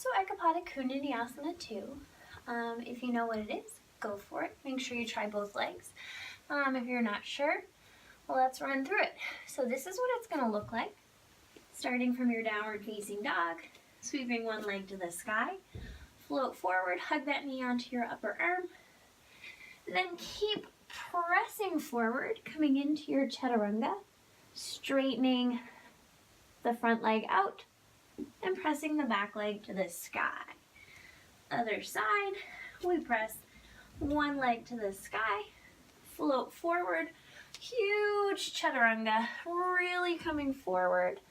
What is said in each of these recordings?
So Ekapada Koundinyasana 2. If you know what it is, go for it. Make sure you try both legs. If you're not sure, well, let's run through it. So this is what it's going to look like. Starting from your downward facing dog, sweeping one leg to the sky, float forward, hug that knee onto your upper arm, then keep pressing forward, coming into your chaturanga, straightening the front leg out and pressing the back leg to the sky. Other side, we press one leg to the sky, float forward, huge chaturanga, really coming forward,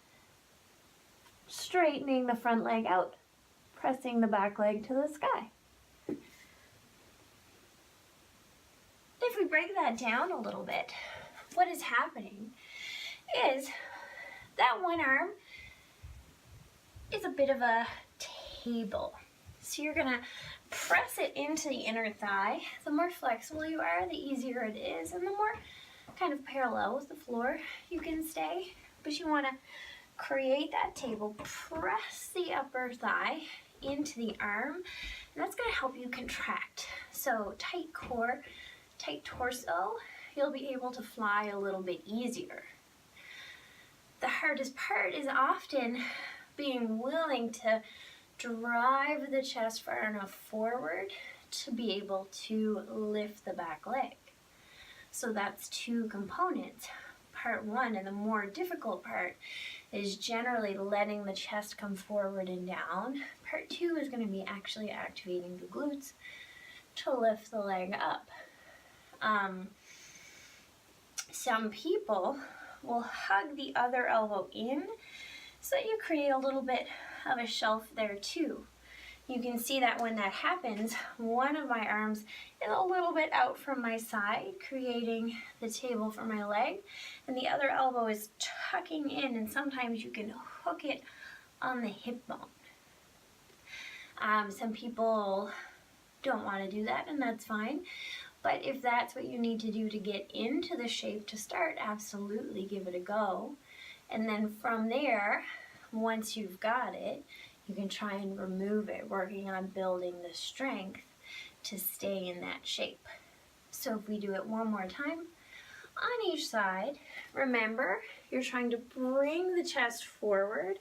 straightening the front leg out, pressing the back leg to the sky. If we break that down a little bit, what is happening is that one arm is a bit of a table. So you're gonna press it into the inner thigh. The more flexible you are, the easier it is, and the more kind of parallel with the floor you can stay. But you wanna create that table, press the upper thigh into the arm, and that's gonna help you contract. So tight core, tight torso, you'll be able to fly a little bit easier. The hardest part is often being willing to drive the chest far enough forward to be able to lift the back leg. So that's two components. Part one, and the more difficult part, is generally letting the chest come forward and down. Part two is going to be actually activating the glutes to lift the leg up. Some people will hug the other elbow in so that you create a little bit of a shelf there too. You can see that when that happens, one of my arms is a little bit out from my side, creating the table for my leg, and the other elbow is tucking in, and sometimes you can hook it on the hip bone. Some people don't want to do that, and that's fine. But if that's what you need to do to get into the shape to start, absolutely give it a go. And then from there, once you've got it, you can try and remove it, working on building the strength to stay in that shape. So if we do it one more time on each side, remember, you're trying to bring the chest forward,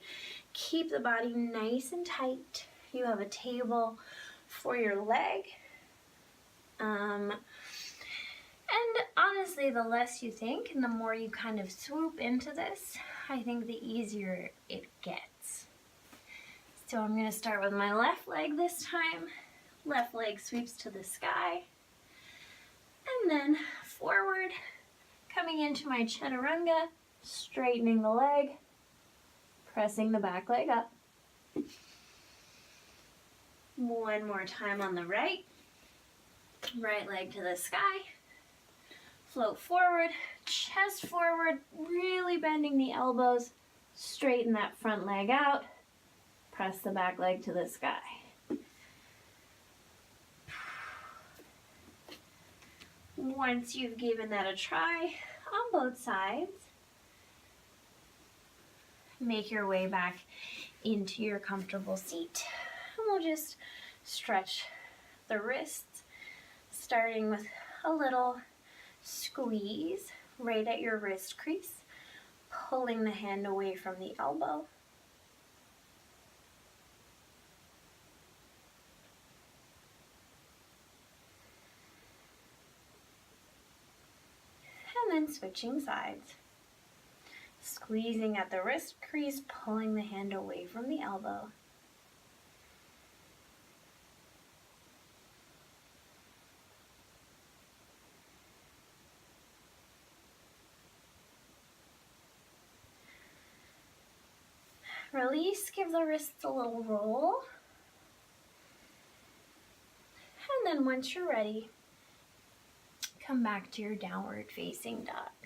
keep the body nice and tight. You have a table for your leg. And honestly, the less you think and the more you kind of swoop into this, I think the easier it gets. So I'm going to start with my left leg this time. Left leg sweeps to the sky. And then forward, coming into my chaturanga, straightening the leg, pressing the back leg up. One more time on the right. Right leg to the sky. Float forward, chest forward, really bending the elbows, straighten that front leg out, press the back leg to the sky. Once you've given that a try on both sides, make your way back into your comfortable seat. And we'll just stretch the wrists, starting with a little squeeze right at your wrist crease, pulling the hand away from the elbow. And then switching sides. Squeezing at the wrist crease, pulling the hand away from the elbow. Release, give the wrists a little roll. And then once you're ready, come back to your downward facing dog.